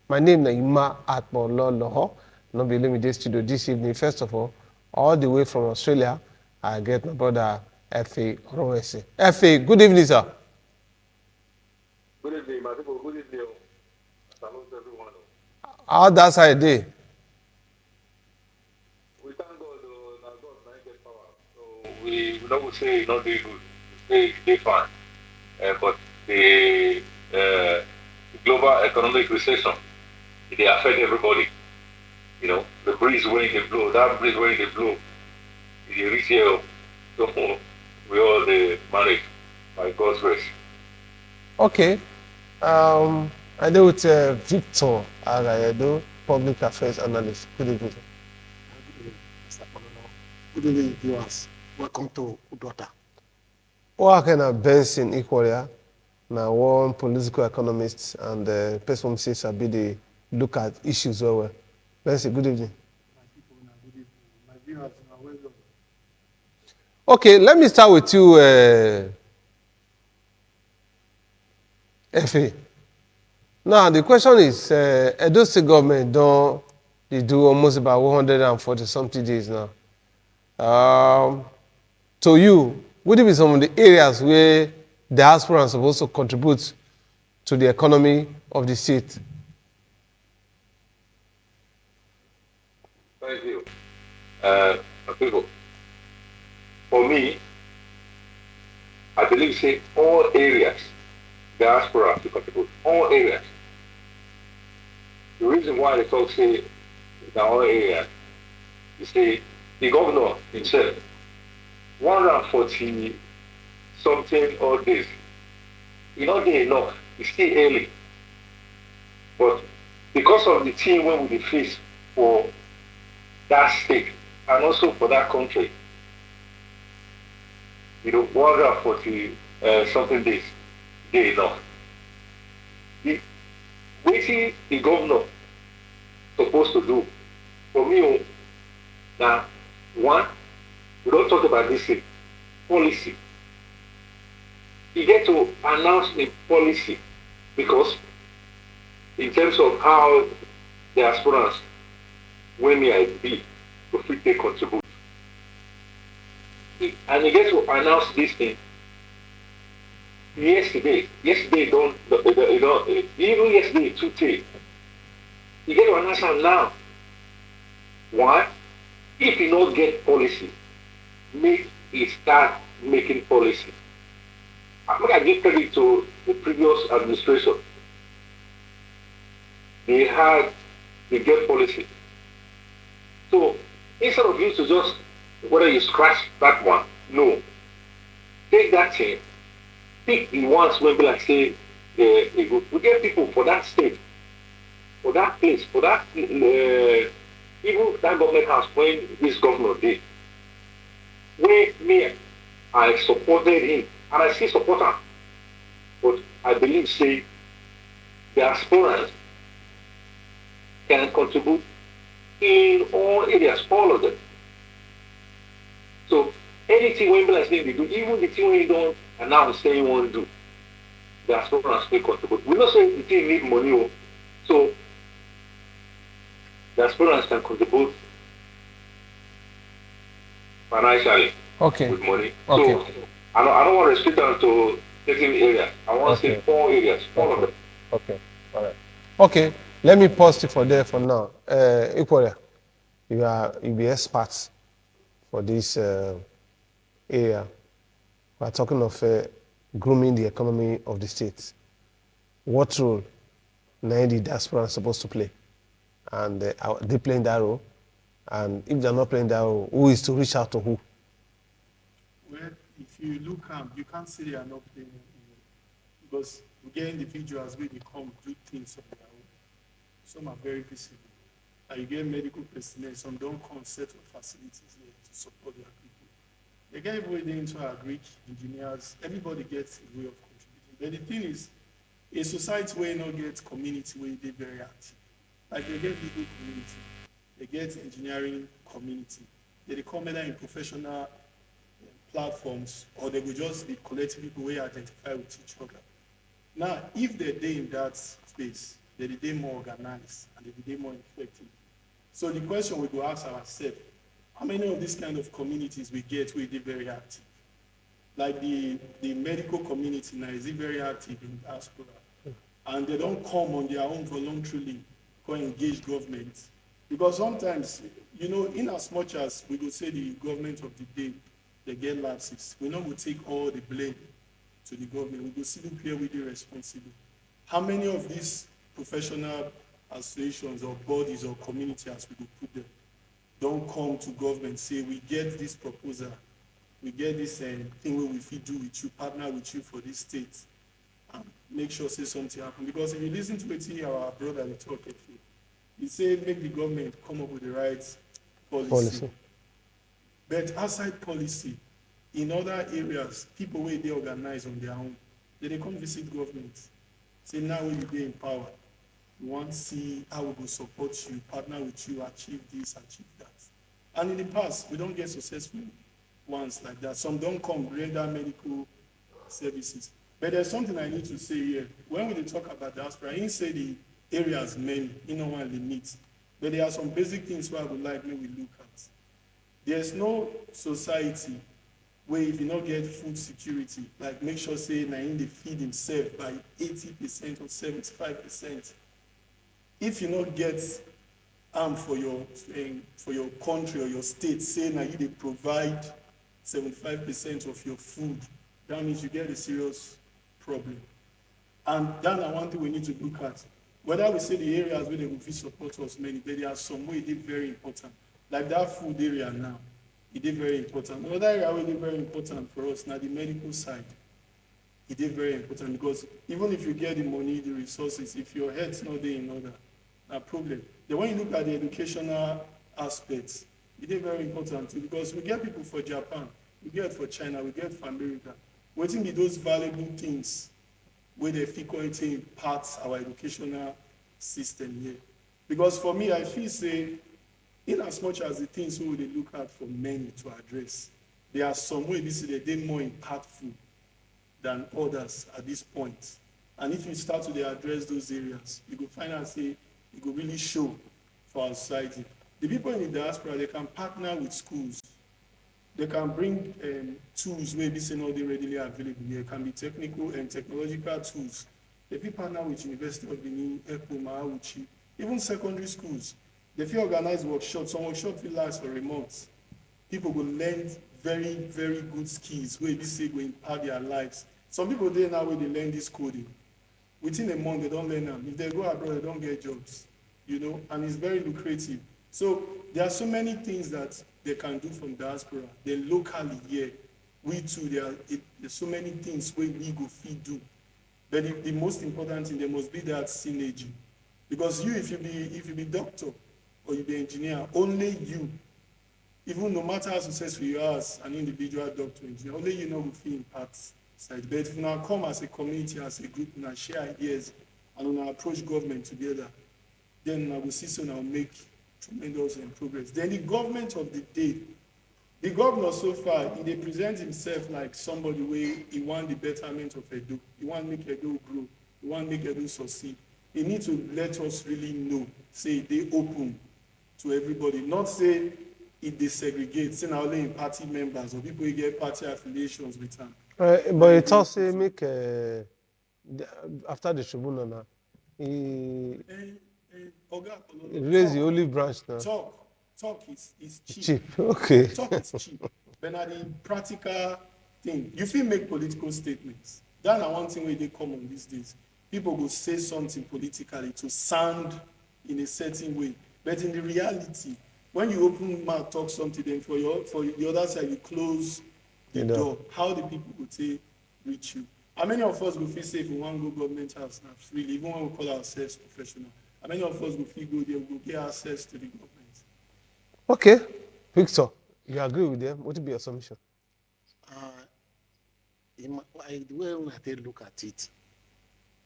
My name is Ima Atmoloho. No be me this studio this evening. First of all the way from Australia, I get my brother F.A. Orowese. F.A., good evening, sir. Good evening, my people. Good evening. Salute everyone. How that side dey? We thank God, now God might get power. So we don't say not doing good. We say they fine. But the global economic recession, it affect everybody. You know, the breeze when they blow, that breeze when they blow, it reach here. So we all manage by God's grace. Okay. I deal with Victor Arayedo, public affairs analyst. Good evening. Good evening, Mr. Polono. Good evening, viewers. Welcome to UDUOTA. What kind of Benson Equalia? Now, one political economist and person says I be the look at issues well. Benson, good evening. My people, good evening. My viewers, welcome. Okay, let me start with you, F.A. Now, the question is, Edo State government they do almost about 140 something days now. To you, would it be some of the areas where diaspora are supposed to contribute to the economy of the state? Thank you. People, for me, I believe say all areas, diaspora have to contribute. All areas. The reason why the folks say in all areas, you say the governor himself, 140 something odd days, it's not there enough. It's still early. But because of the team when we face for that state and also for that country, 140 something days, they enough. Waiting the governor supposed to do for me now, one, we don't talk about this thing, policy. You get to announce a policy because in terms of how diasporans when may I be to fit they contribute. And you get to announce this thing yesterday don't even yesterday today. You get to announce it now. Why? If you don't get policy, make it start making policy. I'm going to give credit to the previous administration. They get policy. So instead of you to just whether you scratch that one, no. Take that thing, pick the ones when be like say we get people for that state, for that place, for that even that government house when this governor did. Where me I supported him and I still support him. But I believe say diasporans can contribute in all areas, all of them. So anything when like they do, even the thing when you don't announce say you want to do, diasporans will contribute. We not say the thing need money, so diasporans can contribute financially with money. Okay. So I don't want to restrict them to certain areas. I want to say 4 areas, all of them. Okay, all right. Okay, let me pause it for there for now. Equalia, you be experts for this area. We are talking of grooming the economy of the state. What role now the diaspora are supposed to play? And are they playing that role? And if they're not playing that role, who is to reach out to who? Well, if you look, you can't say they are not playing because we get individuals where they come do things on their own. Some are very visible. And you get medical personnel, some don't come set of facilities there to support their people. They get everybody into agric, engineers, everybody gets a way of contributing. But the thing is, a society where you don't get community where they're very active. Like they get legal community, they get engineering community. They come either in professional platforms or they will just be collecting people who identify with each other. Now, if they're there in that space, they're the more organized, and they're the more effective. So the question we go ask ourselves, how many of these kind of communities we get where they're very active? Like the medical community now, is it very active in diaspora? And they don't come on their own voluntarily, go engage government. Because sometimes, you know, in as much as we will say the government of the day, they get lapses, we not will take all the blame to the government. We will see them here with the responsible. How many of these professional associations or bodies or communities, as we will put them, don't come to government, say, we get this proposal, we get this thing where we fit do with you, partner with you for this state, and make sure say something happen. Because if you listen to it, our brother we talk it, he say make the government come up with the right policy. But outside policy, in other areas, people where they organize on their own, they come visit government. Say now when you be in power, we want to see how we will support you, partner with you, achieve this, achieve that. And in the past, we don't get successful ones like that. Some don't come render medical services. But there's something I need to say here. When we talk about diaspora, I didn't say the areas many, you know, one limit. But there are some basic things where I would like maybe look at. There's no society where if you not get food security, like make sure say Naim they feed himself by 80% or 75%. If you not get for your country or your state, say now you they provide 75% of your food, that means you get a serious problem. And that's one thing we need to look at. Whether we say the areas where they will support us many, but there are some way it is very important. Like that food area now, it is very important. Another area where it is very important for us now, the medical side, it is very important because even if you get the money, the resources, if your head's not there in order, a problem. Then when you look at the educational aspects, it is very important too because we get people for Japan, we get for China, we get for America. Waiting be those valuable things where they frequently impact our educational system here. Because for me, I feel say, in as much as the things we they look at for many to address, there are some way this is they're more impactful than others at this point. And if you start to address those areas, you will find out say it will really show for our society. The people in the diaspora, they can partner with schools. They can bring tools where this is not readily available. There can be technical and technological tools. If you partner with University of Benin, EPO, Mahauchi, even secondary schools, if you organize workshops, some workshops will last for a month. People will learn very, very good skills where this is going to impact their lives. Some people there now where they learn this coding. Within a month, they don't learn them. If they go abroad, they don't get jobs, you know, and it's very lucrative. So there are so many things that they can do from diaspora. Then locally here, we too, there's so many things where we go feed do. But the most important thing, there must be that synergy. Because you, if you be doctor or you be engineer, only you, even no matter how successful you are as an individual doctor engineer, only you know will feel impact. But if you now come as a community, as a group, and share ideas, and now approach government together, then I will see so now make tremendous progress. Then the government of the day, the governor so far, he presents himself like somebody where he wants the betterment of Edo. He wants to make Edo grow. He wants to make Edo succeed. He needs to let us really know, say they open to everybody, not say it desegregates, say now only in party members or people who get party affiliations with them. But it also make after the tribunal now, he raise the olive branch now. Talk is cheap. Cheap, okay. Talk is cheap. But now the practical thing, you feel make political statements. That's one thing where they come on these days. People will say something politically to sound in a certain way. But in the reality, when you open mouth, talk something, then for the other side, you close the door. How the people will say reach you? How many of us will feel safe in one go government house now freely, even when we call ourselves professional? How many of us will feel good there, will get access to the government? Okay, Victor, you agree with them? What would be your submission? The way I look at it,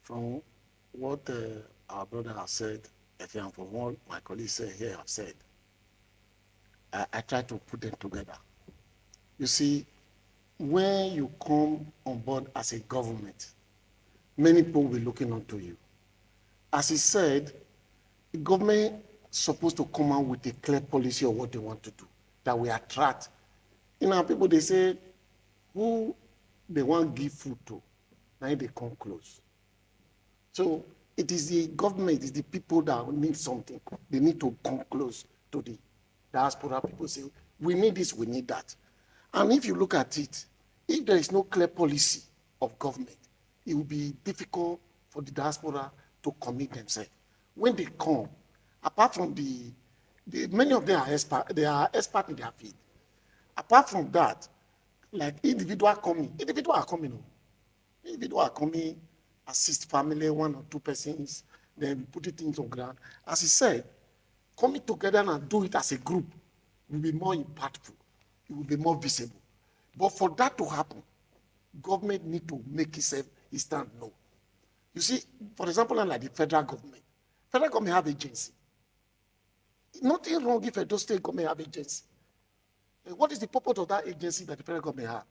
from what our brother has said, and from what my colleagues here have said, I try to put them together. You see, when you come on board as a government, many people will be looking onto you. as he said, the government supposed to come out with a clear policy of what they want to do that will attract. You know, people they say who they want to give food to, now they come close. So it is the government, it is the people that need something. They need to come close to the diaspora. People say, we need this, we need that. And if you look at it, if there is no clear policy of government, it will be difficult for the diaspora to commit themselves. When they come, apart from many of them are expert, they are expert in their field. Apart from that, like individual are coming. Individual are coming, assist family, 1 or 2 persons, then put it into ground. As he said, coming together and do it as a group will be more impactful. It will be more visible. But for that to happen, government need to make itself stand no. You see, for example, like the federal government have agency. Nothing wrong if a state government have agency. And what is the purpose of that agency that the federal government have?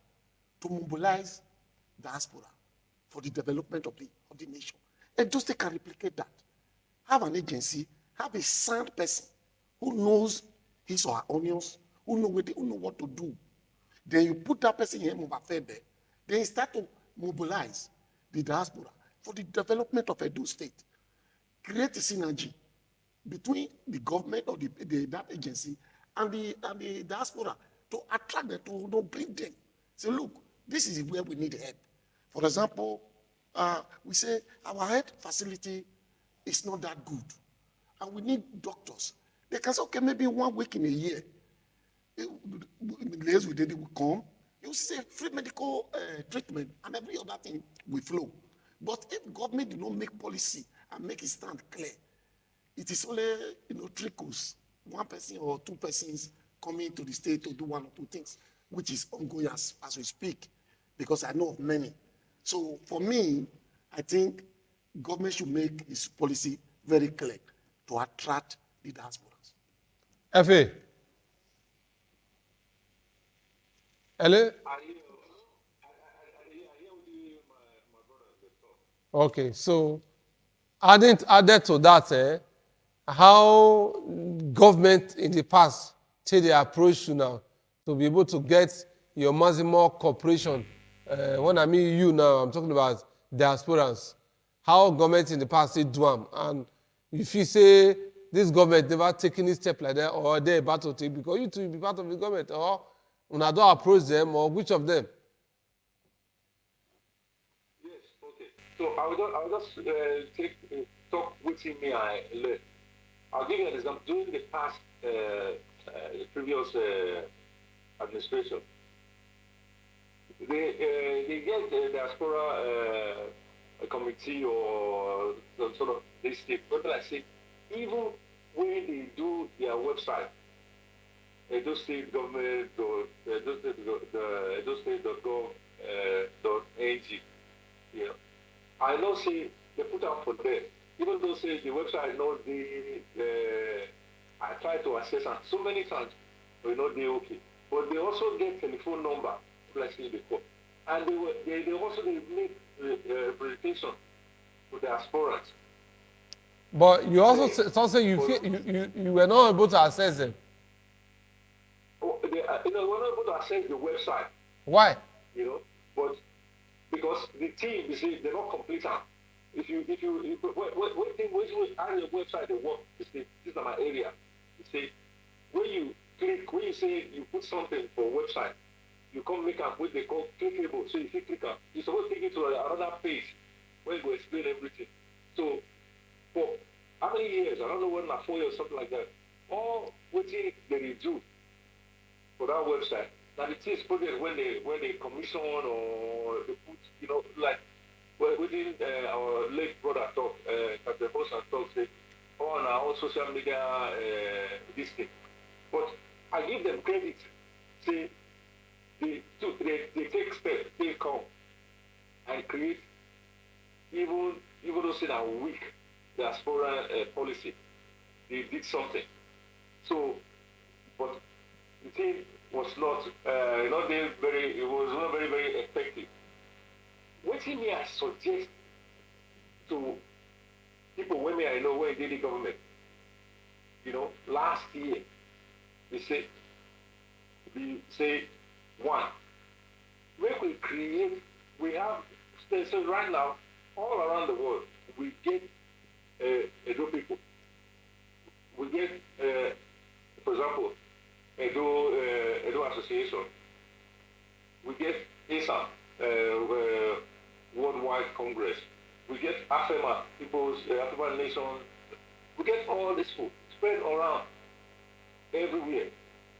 To mobilize diaspora for the development of the nation. And those state can replicate that. Have an agency, have a sound person who knows his or her onions, who know what to do. Then you put that person in over there. Then you start to mobilize the diaspora for the development of Edo State. Create a synergy between the government or that agency and the diaspora to attract them, to bring them. Say, look, this is where we need help. For example, we say our health facility is not that good, and we need doctors. They can say, okay, maybe 1 week in a year, the we did it will come. You see free medical treatment and every other thing will flow. But if government do not make policy and make it stand clear, it is only trickles, 1 person or 2 persons coming to the state to do 1 or 2 things, which is ongoing as we speak, because I know of many. So for me, I think government should make its policy very clear to attract the diasporas. F.A. Hello? Okay, so added to that, how government in the past take the approach to now to be able to get your maximum cooperation. When I mean you now, I'm talking about diasporans. How government in the past did do them, and if you say this government never taken a step like that, or they about to take, because you to be part of the government, or when I don't approach them, or which of them? Yes, okay. So I'll just talk with me I learned. I'll give you an example. During the past, the previous administration, they get the diaspora committee or some sort of this state. What did I say? Even when they do their website, Edo State government or Edo State.gov.ng, you know, I know say they put out for them. Even though say the website not I try to access and so many times we know they okay. But they also get telephone number, like I said before. And they also make presentation to the diasporans. But you also say you were not able to access them. Oh, we're not able to access the website. Why? But because the team, you see, they're not complete. If you on your website they work, you say, this is my area. You say, when you say you put something for a website, you come make up what they call clickable. So if you click up, you're supposed to take it to another page where you go explain everything. So for how many years? I don't know when, like 4 years, something like that. All what they do for that website. Now the things project when they commission or they put, like within our late brother talk, Captain Bosa talk say on our social media this thing. But I give them credit. Say they take steps, they come and create even though say that weak diaspora policy, they did something. So, but the thing was not it was not very, very effective. What I suggest to people women I know when did the government, last year, they say one, we have, so right now, all around the world, we get Edo people. We get, for example, Edo Association. We get ASAM, Worldwide Congress. We get AFEMA, African Nation. We get all this food spread around everywhere,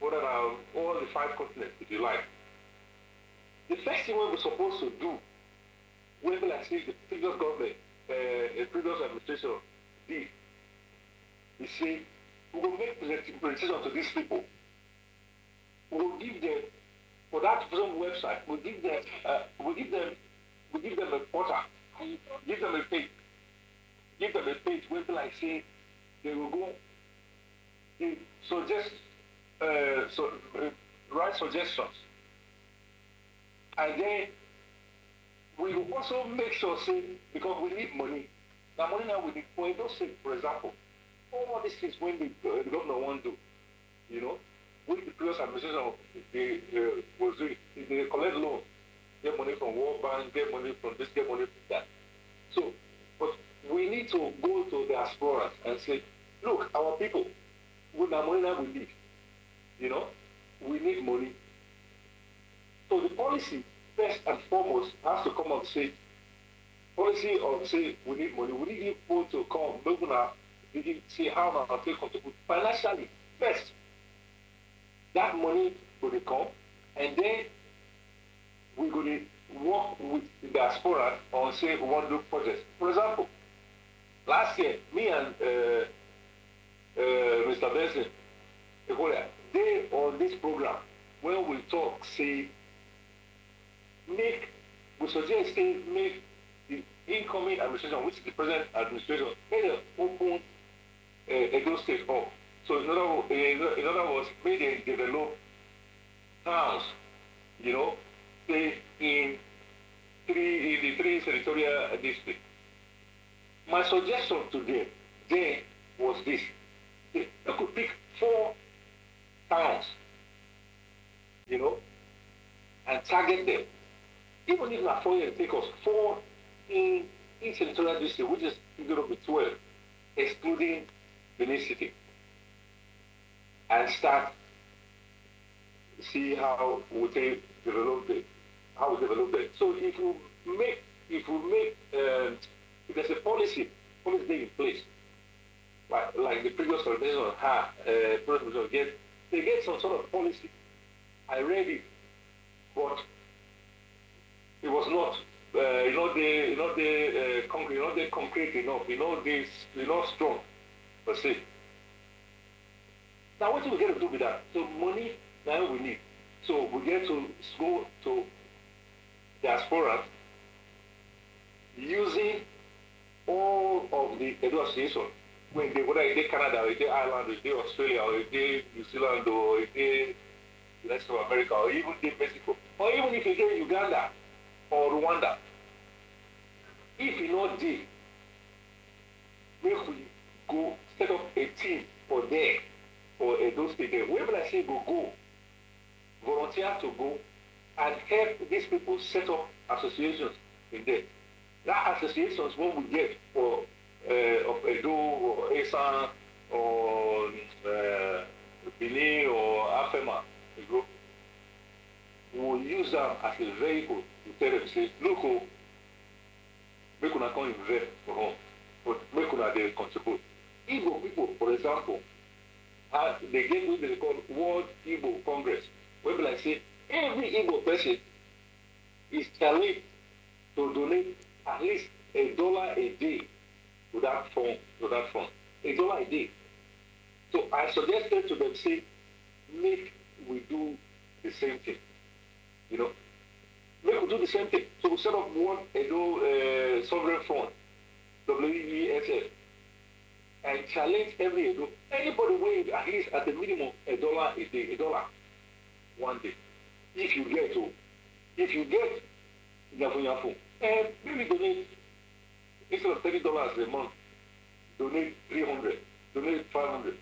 more than all the 5 continents, if you like. The first thing we were supposed to do, when like say the previous government, the previous administration did, is say, we will make presentation to these people. We will give them, for that website, we give them a portal, give them a page where like say they will go, they suggest, write suggestions, and then we will also make sure, say, because we need money. The money now we need for those things, for example, all these things when the governor won't do, with the previous administration, was doing, they collect loans, get money from World Bank, get money from this, get money from that. So, but we need to go to the diaspora and say, look, our people, with the money that we need, we need money. So the policy, first and foremost, has to come and say, policy of say we need money. We need people to come, see how now they contribute financially first. That money will come, and then we're going to work with the diaspora on say we want to do projects. For example, last year, me and Mr. Benson, they on this program, when we talk, say, we suggest make the incoming administration, which is the present administration, make an open Edo State up. So in other words, may they develop towns, say in the 3 senatorial districts. My suggestion to them then was this: they could pick 4 towns, and target them. Even if not 4 years, take us 4 in each senatorial district, which is going to be 12, excluding Benin City, and start see how we develop it. So if there's a policy in place, like the previous organization had, they get some sort of policy. I read it, but it was not, concrete enough, not strong per se. Now what do we get to do with that? So money now we need. So we get to go to diaspora using all of the Edo Association, whether it's Canada, or it's Ireland, or it's Australia, or it's New Zealand, or it's the rest of America, or even Mexico, or even if it's Uganda or Rwanda. If you know this, we go set up a team for there, for those people. Wherever I say go, volunteer to go and help these people set up associations in there. That associations, what we get for of Edo or ESA or Benin or AFEMA, we will use them as a vehicle to tell them, say, look, make una come invest for home, but make una they contribute. Igbo people, for example, they get what they call World Igbo Congress, where like say every Igbo person is challenged to donate at least $1 a day to that fund. $1 a day. So I suggested to them, say, make we do the same thing. Make we do the same thing. So we set up one Edo sovereign fund, WESF, and challenge every Edo. Anybody weighing at least at the minimum $1 a day, $1 one day. If you get Yafu, and maybe donate instead of $30 a month, donate 300, donate 500.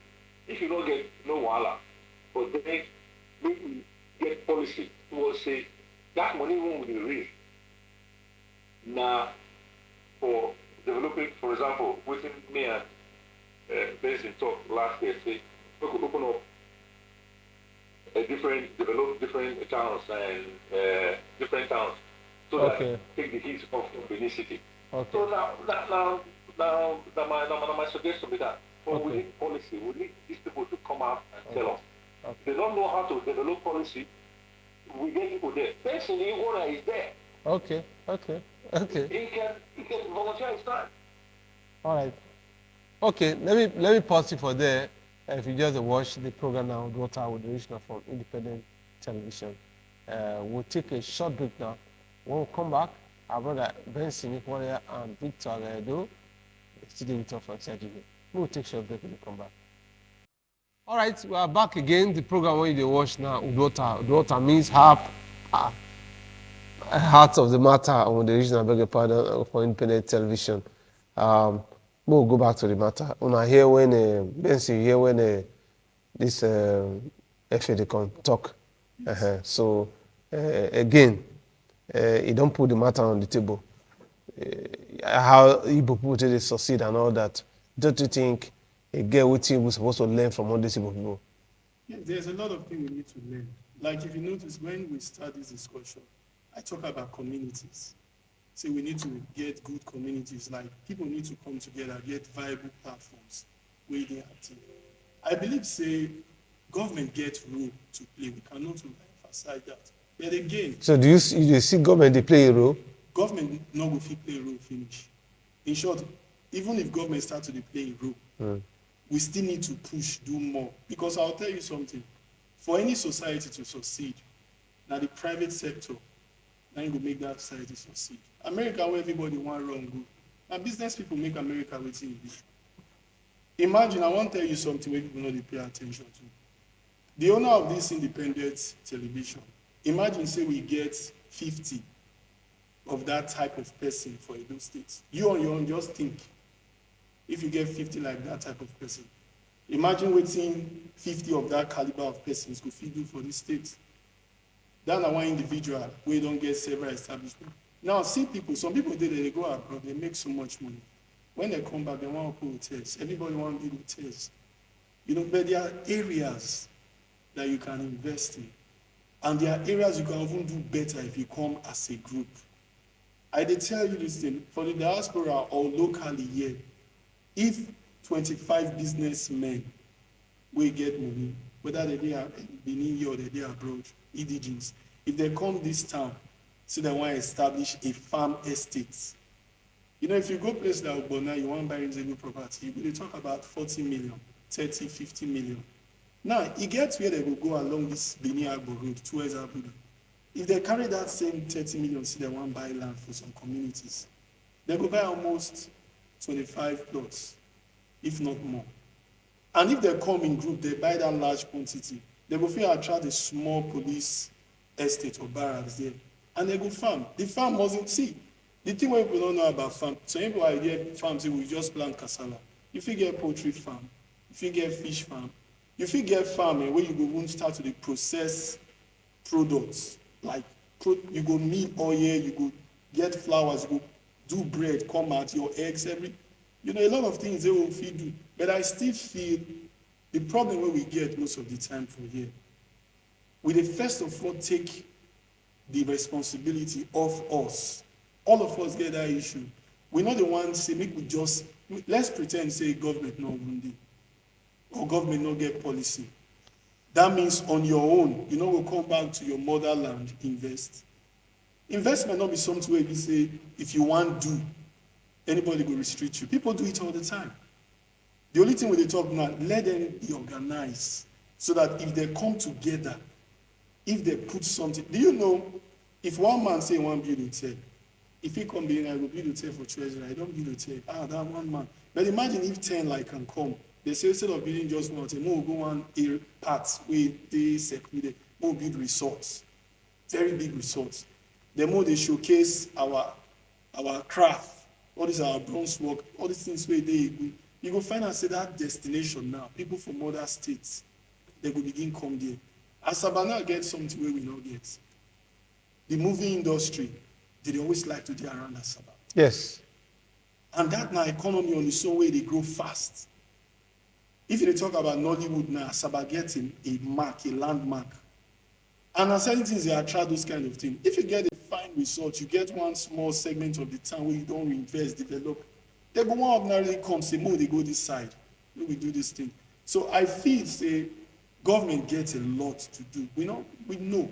If you don't get no wala, but then maybe get policy towards say that money won't be raised. Now, for developing, for example, within me and Benson talk last year, say we could open up develop different towns and different towns so Okay. that take the heat off Benin City. Okay. So now my suggestion is that we need policy. We need these people to come out and tell us. Okay. They don't know how to develop policy. We get people there. Benson, the owner is there. Okay. He can volunteer his time. All right. Okay, let me pause you for there. If you just watch the program now, UDUOTA with the original from independent television. We'll take a short break now. When we come back, our brother Benson Warrior and Victor Agado, the student from CGV. We'll take a short break when we come back. All right, we are back again. The program when you watch now, UDUOTA. UDUOTA means heart of the matter on the regional, beg your pardon, for independent television. We'll go back to the matter. When I hear when Benson hear when this FA they can talk. So again, he don't put the matter on the table. How Igbo people they succeed and all that. Don't you think a girl with we're supposed to learn from all these Igbo people? Yeah, there's a lot of things we need to learn. Like if you notice, when we start this discussion, I talk about communities. So we need to get good communities, like people need to come together, get viable platforms where they are active. I believe, say, government gets role to play. We cannot emphasize that. But again... So do you see government, they play a role? Government no go fit play a role finish. In short, even if government start to play a role, we still need to push, do more. Because I'll tell you something, for any society to succeed, now the private sector, now you will make that society succeed. America, where everybody want run good. Now business people make America waiting. Imagine, I want to tell you something where people not pay attention to. The owner of this independent television, imagine say we get 50 of that type of person for Edo State. You on your own, just think. If you get 50 like that type of person, imagine waiting 50 of that caliber of persons could feed you for this state. That's one individual where you don't get several establishments. Now, see people, some people they go abroad, they make so much money. When they come back, they want to put hotels. Everybody want to build hotels. You know, but there are areas that you can invest in. And there are areas you can even do better if you come as a group. I did tell you this thing, for the diaspora or locally here, if 25 businessmen will get money, whether they are Benin here or they are abroad, indigenous, if they come this town, so they want to establish a farm estate. You know, if you go place like Obona, you want to buy reasonable property, you will talk about 40 million, 30, 50 million. Now, it gets where they will go along this Benin Agbo road towards Abuja. If they carry that same 30 million, see they want to buy land for some communities, they will buy almost 25 plots, if not more. And if they come in group, they buy that large quantity, they will feel attract a small police estate or barracks there. And they go farm. The farm mustn't see. The thing when people don't know about farm, so people are here farms, we just plant cassava. If you get poultry farm, if you get fish farm, if you get farming where you go won't start to process products, like you go meat oil, you go get flowers, you go do bread, come out, your eggs, you know, a lot of things they will feed you. But I still feel the problem where we get most of the time from here, we the first of all take the responsibility of us. All of us get that issue. We're not the ones say, let's pretend, say, government not wounded, or government not get policy. That means on your own, you know, we'll come back to your motherland, invest. Investment not be something where you say, if you want to do, anybody will restrict you. People do it all the time. The only thing we talk now, let them be organized, so that if they come together, if they put something, do you know, if one man say one build hotel, if he come in, I will build hotel for treasury, I don't build hotel, that one man. But imagine if 10 like can come, they say instead of building just one hotel, we'll go on parts where they secluded, we'll build resorts, very big resorts. The more they showcase our craft, all this our bronze work, all these things where they You go find and say that destination now, people from other states, they will begin come there. Asaba now get something where we don't get. The movie industry, they always like to be around Asaba. Yes. And that now economy on its own way, they grow fast. If you talk about Nollywood now, Asaba gets a mark, a landmark. And as certain things, they attract those kind of things. If you get a fine result, you get one small segment of the town where you don't invest, develop, they go one ordinarily come, say, "Mo, they go this side. We do this thing." So I feel, say, government gets a lot to do. We know.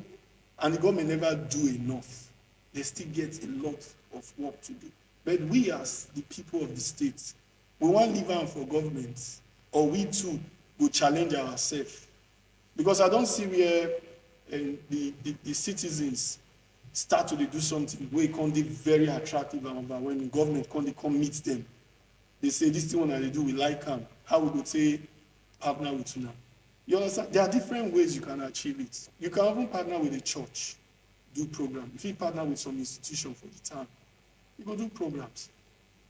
And the government never do enough. They still get a lot of work to do. But we as the people of the states, we want to leave on for government, or we too will challenge ourselves. Because I don't see where the citizens start to do something where it can be very attractive and when the government come meet them. They say, this thing that they do, we like them. How we go say partner with you now? You understand? There are different ways you can achieve it. You can even partner with the church, do program. If you partner with some institution for the town, you go do programs.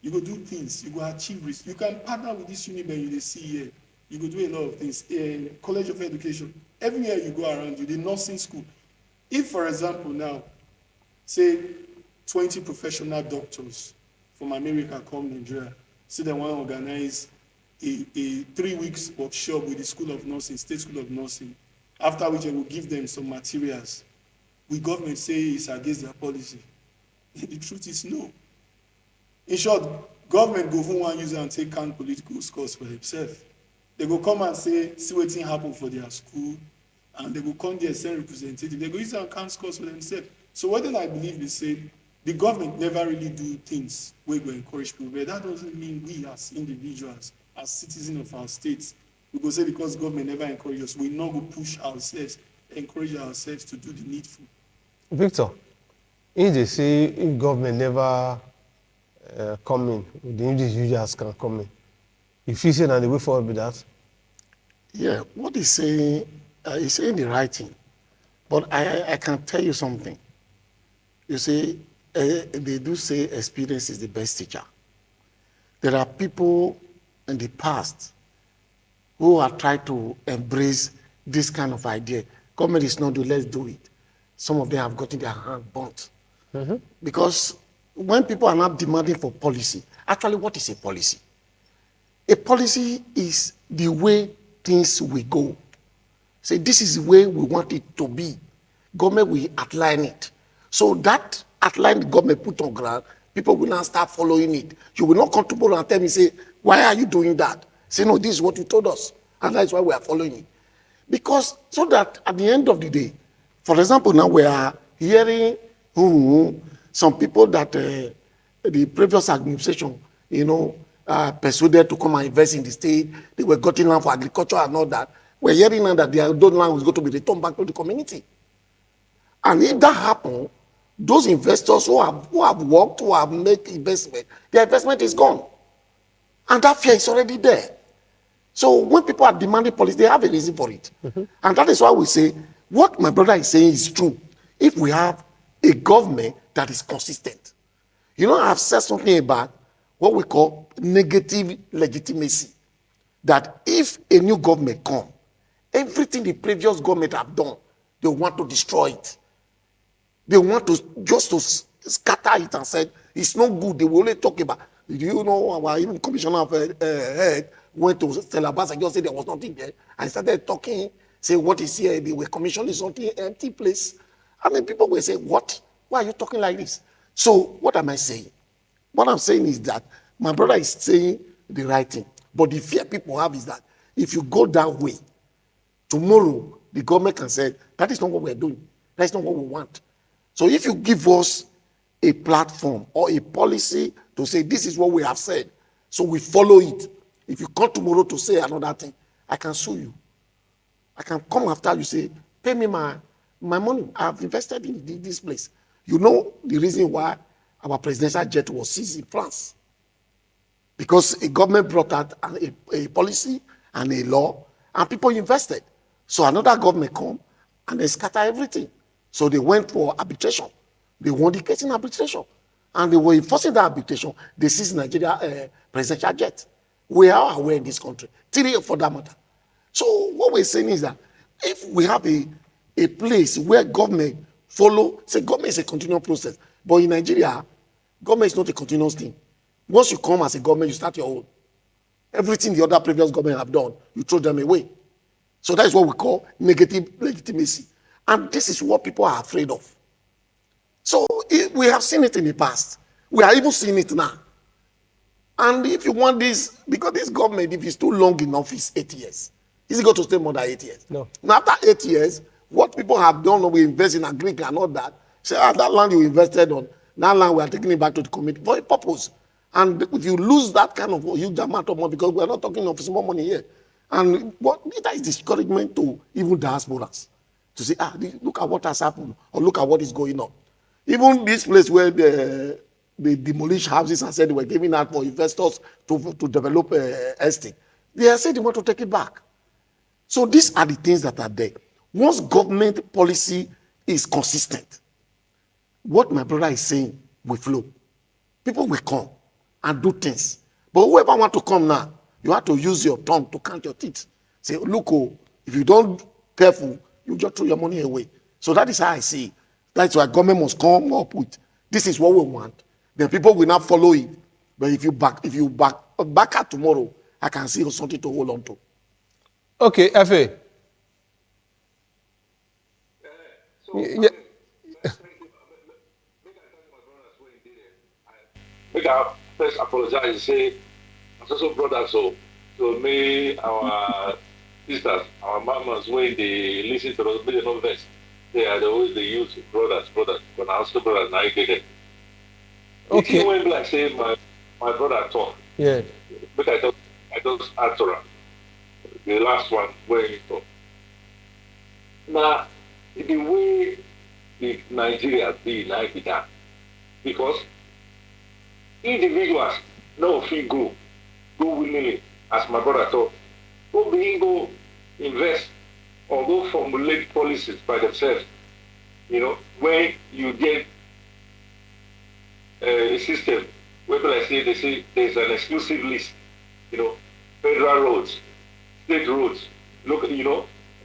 You go do things. You go achieve risk. You can partner with this Uniben you see here. You go do a lot of things. College of Education. Everywhere you go around you, the nursing school. If, for example, now, say 20 professional doctors from America come to Nigeria, say they want to organize a 3 weeks workshop with the School of Nursing, State School of Nursing, after which I will give them some materials. Will government say it's against their policy? The truth is no. In short, government go for one user and take count political scores for themselves. They go come and say, see what thing happen for their school, and they go come there and send representative. They go use and count scores for themselves. So what I believe is say, the government never really do things where we encourage people, but that doesn't mean we as individuals, as citizens of our states, we go say because government never encourage us, we not go push ourselves, encourage ourselves to do the needful. Victor, if they say if government never come in, the individuals can come in, if you say that the way forward with that? Yeah, what he's saying the right thing. But I can tell you something. You see, they do say experience is the best teacher. There are people in the past who have tried to embrace this kind of idea. Government is not doing, let's do it. Some of them have gotten their hand burnt. Mm-hmm. Because when people are not demanding for policy, actually what is a policy? A policy is the way things will go. Say, this is the way we want it to be. Government will outline it. So that outline the government put on ground, people will now start following it. You will not come to me and tell me, say, why are you doing that? Say, no, this is what you told us. And that's why we are following it. Because, so that at the end of the day, for example, now we are hearing some people that the previous administration, persuaded to come and invest in the state. They were getting land for agriculture and all that. We're hearing now that those land was going to be returned back to the community. And if that happens, those investors who have worked, who have made investment, their investment is gone. And that fear is already there. So when people are demanding policy, they have a reason for it. Mm-hmm. And that is why we say, what my brother is saying is true. If we have a government that is consistent. I've said something about what we call negative legitimacy. That if a new government comes, everything the previous government have done, they want to destroy it. They want to just to scatter it and say, it's not good. They will only talk about, our even commissioner of head went to Stella Bass and just said there was nothing there. And started talking, say, what is here? They were commissioning something empty place. I mean, people will say, what? Why are you talking like this? So what am I saying? What I'm saying is that my brother is saying the right thing. But the fear people have is that if you go that way, tomorrow the government can say, that is not what we're doing. That is not what we want. So if you give us a platform or a policy to say, this is what we have said, so we follow it. If you come tomorrow to say another thing, I can sue you. I can come after you, say, pay me my money. I've invested in this place. You know the reason why our presidential jet was seized in France. Because a government brought out a policy and a law, and people invested. So another government come and they scatter everything. So they went for arbitration. They won the case in arbitration. And they were enforcing that arbitration. They seized Nigeria presidential jet. We are aware in this country, 3 for that matter. So what we're saying is that if we have a place where government follow, say government is a continuous process, but in Nigeria, government is not a continuous thing. Once you come as a government, you start your own. Everything the other previous government have done, you throw them away. So that is what we call negative legitimacy. And this is what people are afraid of. So we have seen it in the past. We are even seeing it now. And if you want this, because this government, if it's too long in office, 8 years, is it going to stay more than 8 years? No. Now, after 8 years, what people have done, we invest in agriculture and all that, say, that land you invested on, that land we are taking it back to the community for a purpose. And if you lose that kind of huge amount of money, because we are not talking of small money here, and what that is discouragement to even diasporas to say, look at what has happened, or look at what is going on. Even this place where they demolished houses and said they were giving out for investors to develop estate, they are saying they want to take it back. So these are the things that are there. Once government policy is consistent, what my brother is saying will flow. People will come and do things. But whoever want to come now, you have to use your tongue to count your teeth. Say, look, if you don't careful, you just throw your money away. So that is how I see it. That's why government must come up with, this is what we want. Then people will not follow it. But if you back out tomorrow, I can see something to hold on to. Okay, F.A. Yeah. Make I first apologize and say, I'm also brothers, so me, our sisters, our mamas, when they listen to us, they know best. They are always the youth brothers, but I also brothers, now I get it. Okay. When like say my brother talk, Yeah. but I just answer the last one where he talk. Now, the way the Nigeria be like that, because individuals no fit go willingly, as my brother thought. Go invest or go formulate policies by themselves. When you get a system where they say there's an exclusive list, federal roads, state roads, local,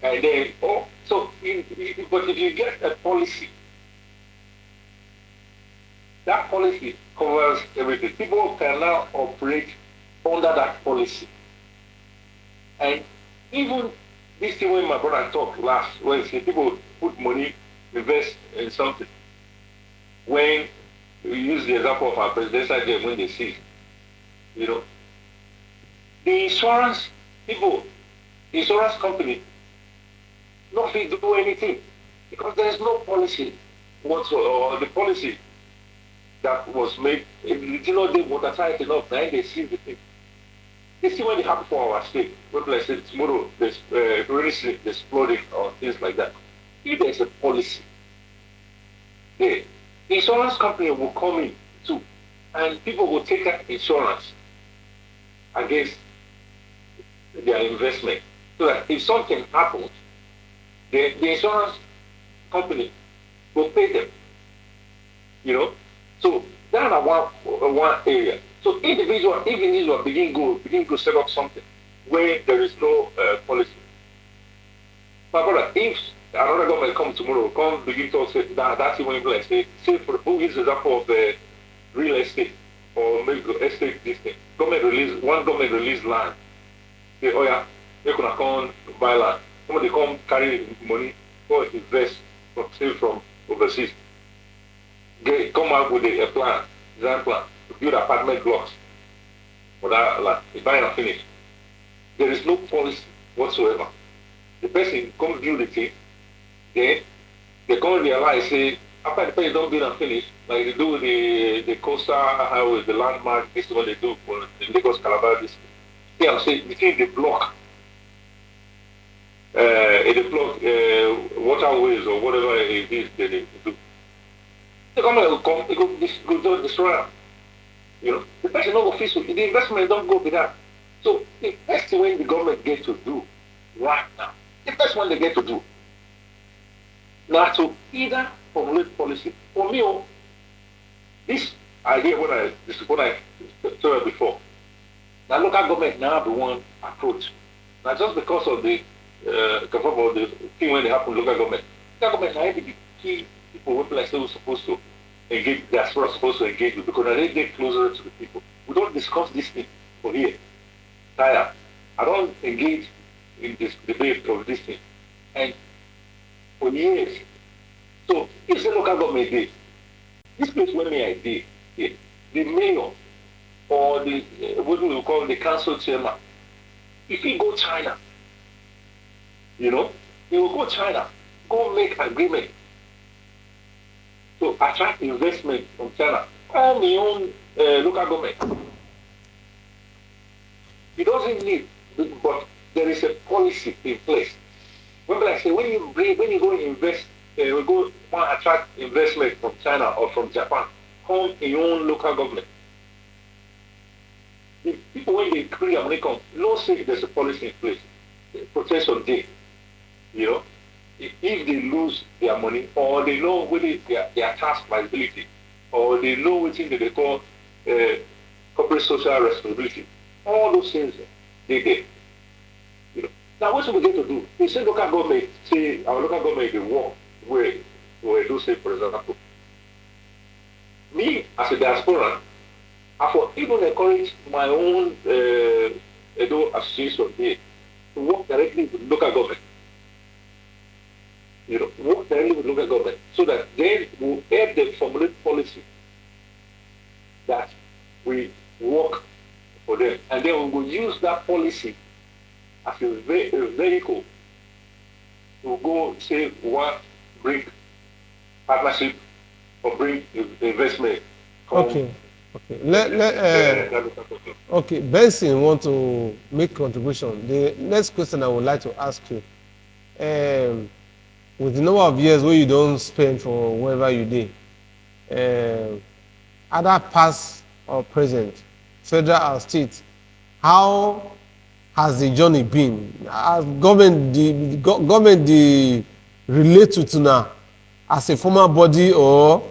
and then but if you get a policy, that policy covers everything. People can now operate under that policy. And even this thing when my brother talked last Wednesday, people put money, invest in something. When we use the example of our presidential game when they see, the insurance people, the insurance company, not to do anything because there is no policy whatsoever, or the policy that was made, they watertight enough, now they see the thing. This is when it happened for our state. When I say tomorrow, there's really exploding or things like that. If there's a policy, the insurance company will come in too, and people will take that insurance against their investment. So that if something happens, the insurance company will pay them. So that's one area. So individual begin to set up something where there is no policy. My brother, if another government come tomorrow, begin to say that's the one you like say for who is the example of real estate or maybe estate this thing. One government release land. Say, oh yeah, they gonna come buy land. Somebody come carry money, go invest from overseas. Come out with a plan, design plan, to build apartment blocks for that land. They buy and finish. There is no policy whatsoever. The person come build the thing, then they come realize, say, after the person don't build and finish, like they do with the coastal highway, the landmark, this is what they do for the Lagos Calabar district. Say, between the block, waterways or whatever it is that they do. The government will come, it go destroy them. The person don't go fix it. The investment don't go with that. So the first thing the government get to do right now, the first one they get to do now to either formulate policy. For me, this idea this is what I told you before. Now local government now the one approach. Now just because of the thing when it happen local government now the key people what like say we're supposed to engage, diaspora supposed to engage with because they get closer to the people. We don't discuss this thing for here. Tired. I don't engage in this debate of this thing. And for years. So if the local government did, this place where me I did, yeah, the mayor or the what do we call the council chairman, if he go China, you know, he will go China, go make agreement to attract investment from China on the own local government. He doesn't need, but there is a policy in place. Remember, I say when you go and invest, we go want to attract investment from China or from Japan, come in your own local government. The people when they create and make no say there's a policy in place, protection day, you know. If they lose their money or they know whether their tax liability or they know what they call corporate social responsibility, all those things they get. You know. Now what we get to do? We say local government, say our local government they work where do say for example. Me as a diaspora, I for even encourage my own Edo association here to work directly with local government. You know, work directly with local government so that then we'll help them formulate policy that we work for them. And then we will use that policy as a vehicle to go say what bring partnership or bring investment. Okay. Okay, Benson want to make contribution. The next question I would like to ask you, with the number of years where you don't spend for wherever you did, either past or present, federal or state, how has the journey been? Has government relate to now as a former body or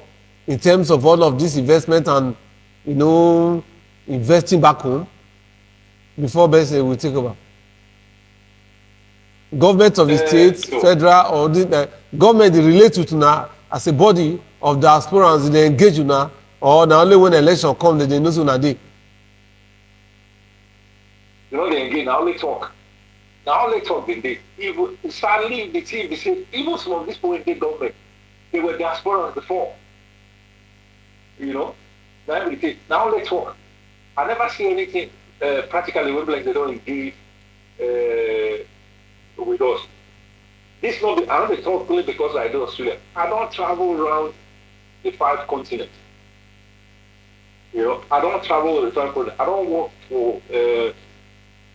in terms of all of this investment and investing back home before Benson will take over? Government of the state, federal, or the government relate to now as a body of diasporans, they engage you now, or now only when election comes, they know so now they. You know they engage, now only talk. Now only talk they even sadly the team they say even some of these people in the government, they were diasporans before. You know? Now let's talk. I never see anything practically when like they don't engage with us. This not I don't talk only because I do Australia. I don't travel around the 5 continents. You know, I don't travel the 5 continents. I don't work for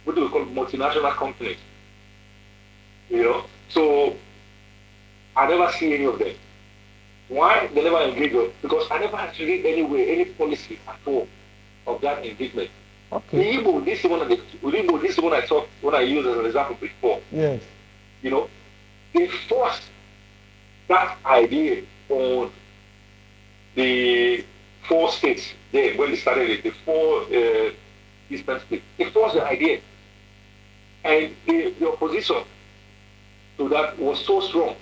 what do we call multinational companies. You know, so I never see any of them. Why they never engage us? Because I never actually read anywhere any policy at all of that engagement. Okay. This is one I talked when I used as an example before. Yes. You know, they forced that idea on the 4 states there when they started it, the 4 eastern states. They forced the idea. And the opposition to that was so strong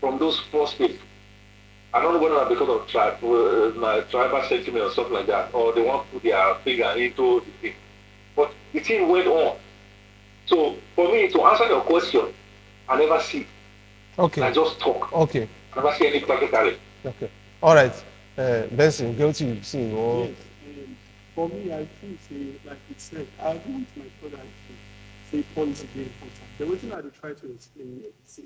from those 4 states. I don't know whether because of tribal sentiment or something like that, or they want to put their finger into the thing. But the thing went on. So for me to answer your question, I never see. Okay. I just talk. Okay. I never see any practically. Okay. All right. Benson, go to see. Yes. For me, I think, like it said, I agree with my brother to say policy very important. The way I try to explain here is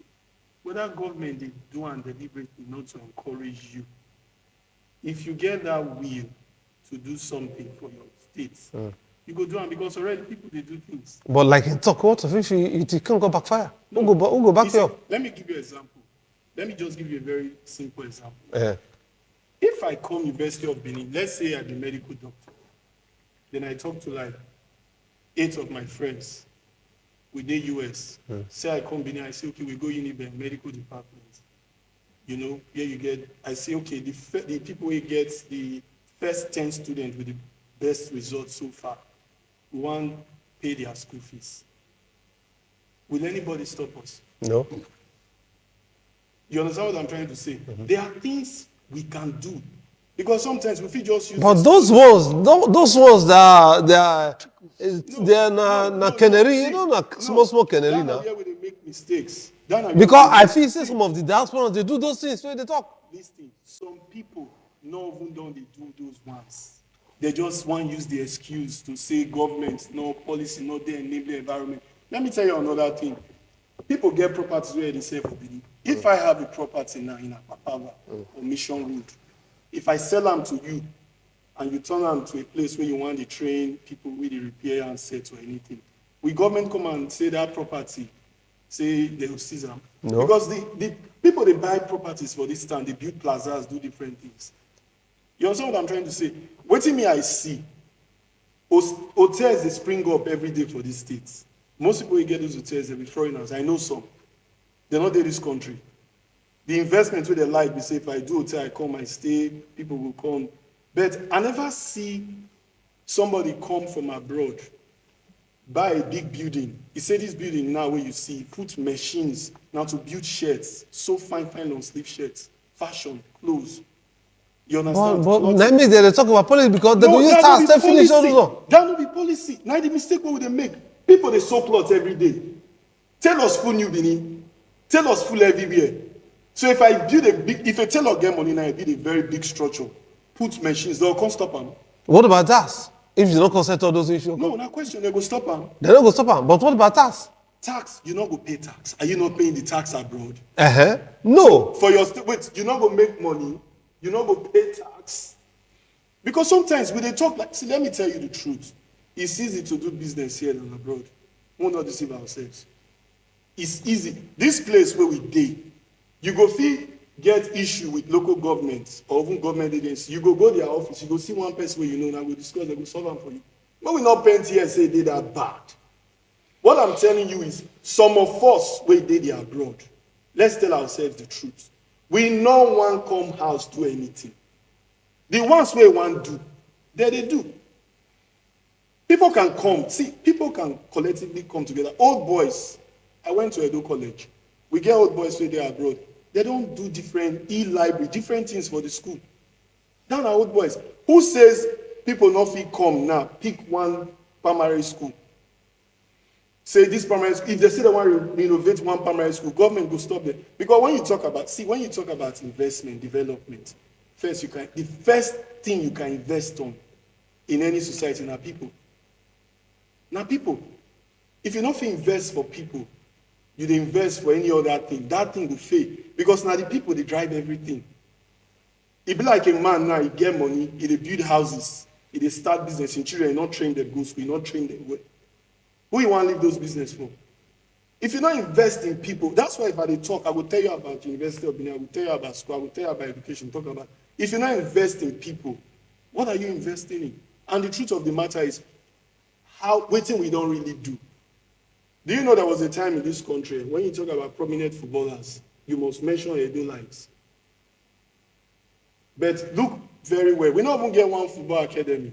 whether government they do and deliberately not to encourage you. If you get that will to do something for your state, you go do it because already people they do things. But like in talk, what if it can't go backfire? Who go back here? Let me give you an example. Let me just give you a very simple example. If I come University of Benin, let's say I'm a medical doctor, then I talk to like 8 of my friends with the US. Say I come Benin, I say, okay, we go Uniben medical department. You know, here you get, I say, okay, the people who get the first 10 students with the best result so far. We want to pay their school fees. Will anybody stop us? No. You understand what I'm trying to say? There are things we can do. Because sometimes we feel just use But this those policy. ones they're na canary, See, you know, na small canary that now. na where we dey make mistakes. That na where Because we dey I make- feel say some of the diasporans they do those things when they talk. Listen, some people no even don dey do those ones. They just wan use the excuse to say government, no policy, no dey enable environment. Let me tell you another thing. People get properties where they say for Benin. If I have a property now in Apapava or Mission Road, if I sell them to you and you turn them to a place where you want to train people with the repair and set or anything, will government come and say that property, say they will seize them? No. Because the people they buy properties for this town, they build plazas, do different things. You understand what I'm trying to say? Waiting me, I see. Hotels, they spring up every day for these states. Most people who get those hotels, they be foreigners. I know some. They're not in this country. The investment where they like, they say, if I do hotel, I come, I stay, people will come. But I never see somebody come from abroad, buy a big building. He said this building now where you see, put machines now to build shirts, so fine long sleeve shirts, fashion, clothes. You understand? But that means they talk about policy because they No, go use that tax no to be finish all policy. those. That no be policy. Now the mistake what would they make? People they sew clothes every day. Tell us full New Benin. Tell us full everywhere. So if I build a big, if a tailor get money now, I build a very big structure, put machines, they'll come stop them. What about tax? If you don't consent all those issues, No, not question. They go stop them. they don't go stop them. But what about tax? Tax, you not go pay tax. Are you not paying the tax abroad? No. For your wait, you not go make money. You not go pay tax. Because sometimes when they talk like, see, let me tell you the truth. It's easy to do business here than abroad. We will not deceive ourselves. It's easy. This place where we dey, you go feel get issue with local governments or even government agencies. You go their office, you go see one person where you know, and go discuss, they go solve them for you. But we not paint here and say they that bad. What I'm telling you is, some of us where they abroad, let's tell ourselves the truth. We no one come house do anything. The ones where one do, they do. People can come, see, people can collectively come together. Old boys, I went to Edo College. We get old boys where they are abroad. They don't do different e-library, different things for the school. Now, our old boys. Who says people not fit come now, pick one primary school? Say this primary school, if they say they want to renovate one primary school, government will stop them. Because when you talk about investment, development, the first thing you can invest on in any society are people. Now people, if you not invest for people, you invest for any other thing, that thing will fail. Because now the people, they drive everything. It be like a man now, he get money, he build houses, he start business in children, not train them go school, not train them well. Who you want to leave those business for? If you not invest in people, that's why if I talk, I will tell you about University of Benin, I will tell you about school, I will tell you about education, talk about. If you not invest in people, what are you investing in? And the truth of the matter is, waiting we don't really do. Do you know there was a time in this country when you talk about prominent footballers, you must mention Edo Lions. But look very well, we don't even get one football academy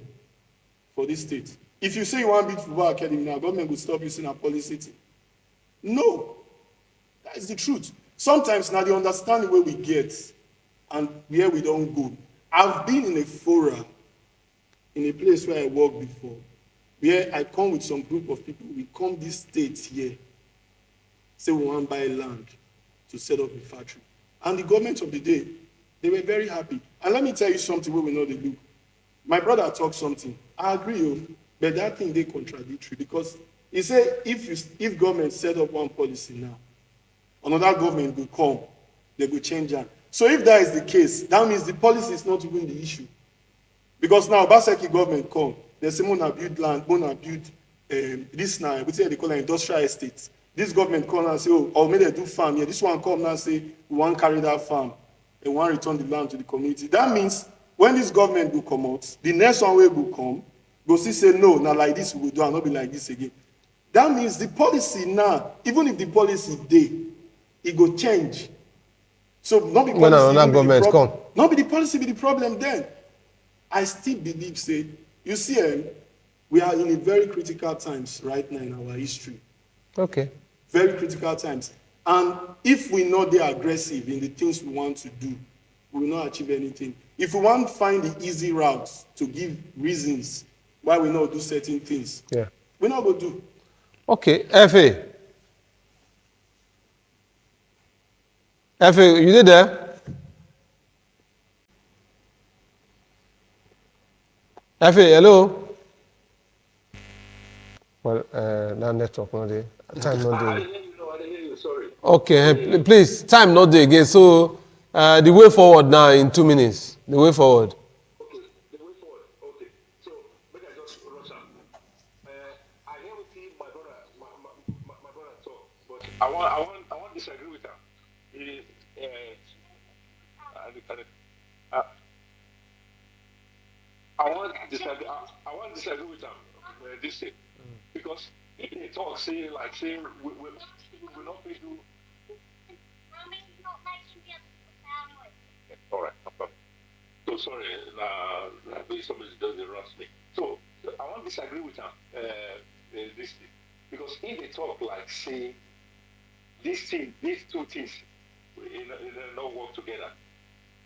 for this state. If you say you want to build football academy now, government will stop using a policy. No, that is the truth. Sometimes now the understanding where we get and where we don't go. I've been in a forum, in a place where I worked before, where I come with some group of people, we come this state here, say we want to buy land to set up a factory. And the government of the day, they were very happy. And let me tell you something where we know they do. My brother talked something. I agree, but that thing they contradictory because he said if government set up one policy now, another government will come, they will change that. So if that is the case, that means the policy is not even the issue. Because now Obaseki government come, they say Mona build land, Mona build this now, we say they call it industrial estates. This government come and say, oh, or maybe they do farm here. This one come now and say, we want to carry that farm and want to return the land to the community. That means when this government will come out, the next one will come, go see say, no, now like this we will do, and not be like this again. That means the policy now, even if the policy day, it go change. So not be policy, government come. Not be the policy be the problem then. I still believe, say, You see, we are in a very critical times right now in our history. Okay. Very critical times. And if we not be aggressive in the things we want to do, we will not achieve anything. If we want to find the easy routes to give reasons why we not do certain things, Yeah. we not go do. Okay, FA. FA, you did there? FA, hello? Well, now network not there. Time not I there. didn't hear you, no, I didn't hear you, sorry. Okay, please, time not there again. So, the way forward now in 2 minutes. The way forward. Okay, the way forward. Okay, so make I just rush am. I hear wetin my brother talk, but I want disagree with am. I want disagree with am this thing because if they talk say like saying we not fit do. All right, no problem. So sorry, somebody doesn't rush me. So I want to disagree with him. This thing, because if they talk like say these two things, not work together.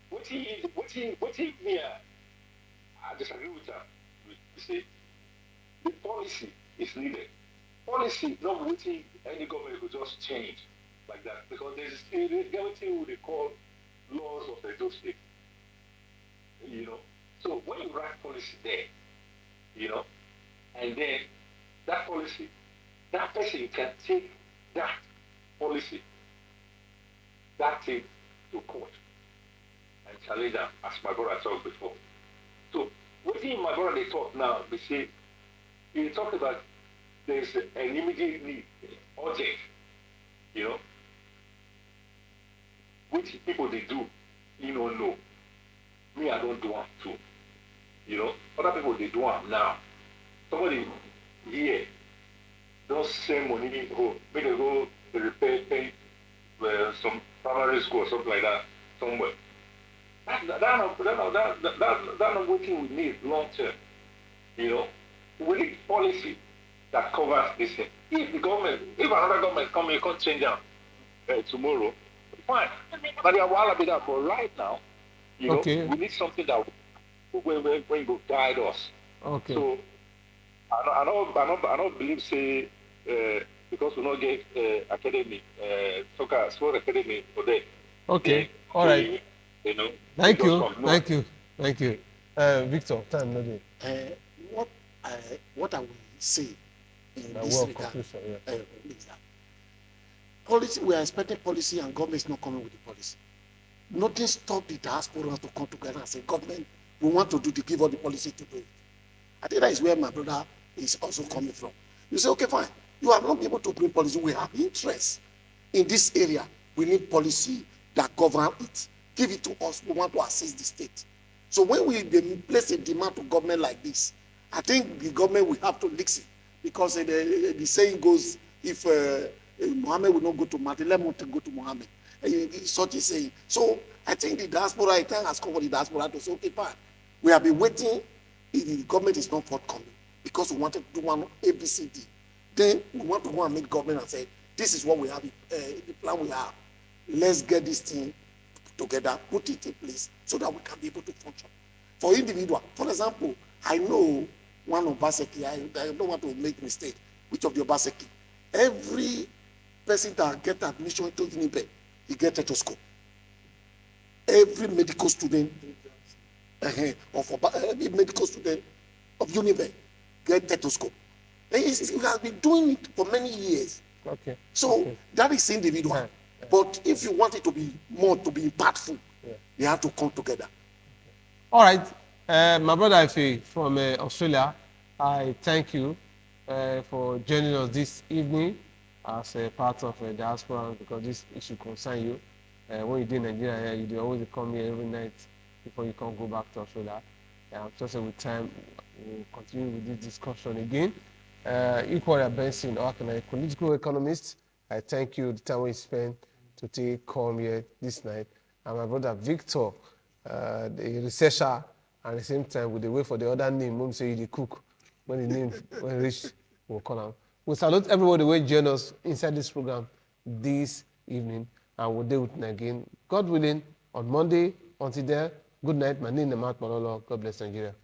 What he me? I disagree with him. You see, the policy is needed. Policy not waiting any government will just change like that because there's still what they call laws of the state. You know, so when you write policy there, you know, and then that policy, that person can take that policy, that thing to court and challenge them, as my brother talked before. So what in my brother they talk now, they say, they talk about there's an immediate need, urgent, you know, which people they do, you don't know. Me, I don't do them too. You know, other people they do them now. Somebody here don't send money home. Maybe they go to repair paint some primary school or something like that somewhere. That's not what we need long term. You know, we need policy that covers this thing. If another government come here, can't change them tomorrow, fine. But they are wild about that. But right now, you know, we need something that will guide us. Okay. So I don't believe say because we not get academy sport academy for that. Okay. All right. You know. Thank you. Victor, time no dey. What I will say in this regard is that policy, we are expecting policy and government is not coming with the policy. Nothing stop the diaspora to come together and say, government, we want to give all the policy to do it. I think that is where my brother is also coming from. You say, okay, fine. You have not been able to bring policy. We have interest in this area. We need policy that govern it. Give it to us. We want to assist the state. So when we place a demand to government like this, I think the government will have to listen because the saying goes, if Mohammed will not go to Martin, let him go to Mohammed. Such a saying. So I think the diaspora, I can ask for the diaspora to say, okay, fine. We have been waiting. The government is not forthcoming because we wanted to do one ABCD. Then we want to go and meet government and say, this is what we have, the plan we have. Let's get this thing together, put it in place so that we can be able to function. For individual, for example, I know one of Obaseki, I don't want to make mistake, which of the Obaseki, every person that get admission into Unibe, he get stethoscope. Every medical student every medical student of Unibe get stethoscope. He has been doing it for many years. Okay. So that is individual. Yeah. But if you want it to be more, to be impactful, they have to come together. All right. My brother Ife from Australia, I thank you for joining us this evening as a part of diaspora because this issue concerns you. When you do in Nigeria, you do always come here every night before you can go back to Australia. I'm just with time, we'll continue with this discussion again. Equally, Benson, a political economist, I thank you the time we spent to come here this night. And my brother Victor, the researcher And at the same time, we dey wait for the other name. When we say the cook, when the name when reach, we'll call am. We salute everybody who join us inside this program this evening, and we'll deal with it again, God willing, on Monday. Until then, good night. My name is Mark Malolo. God bless Nigeria.